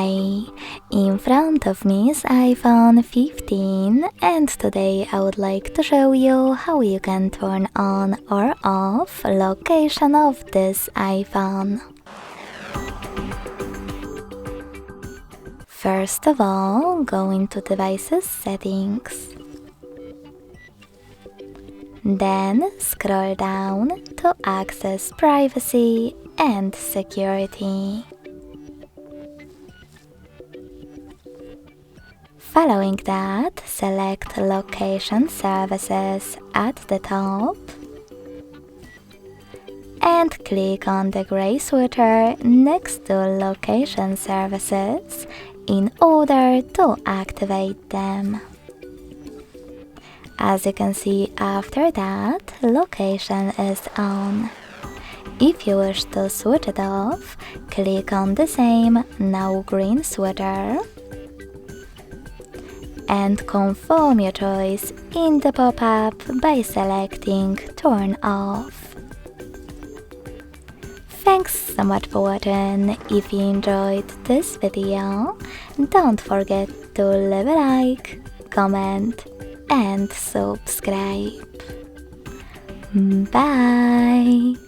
Hi! In front of me is iPhone 15 and today I would like to show you how you can turn on or off location of this iPhone. First of all, go into Devices Settings. Then scroll down to access Privacy and Security. Following that, select Location Services at the top and click on the gray sweater next to Location Services in order to activate them. As you can see, after that, location is on. If you wish to switch it off, click on the same now green sweater and confirm your choice in the pop-up by selecting Turn Off. Thanks so much for watching. If you enjoyed this video, don't forget to leave a like, comment and subscribe. Bye!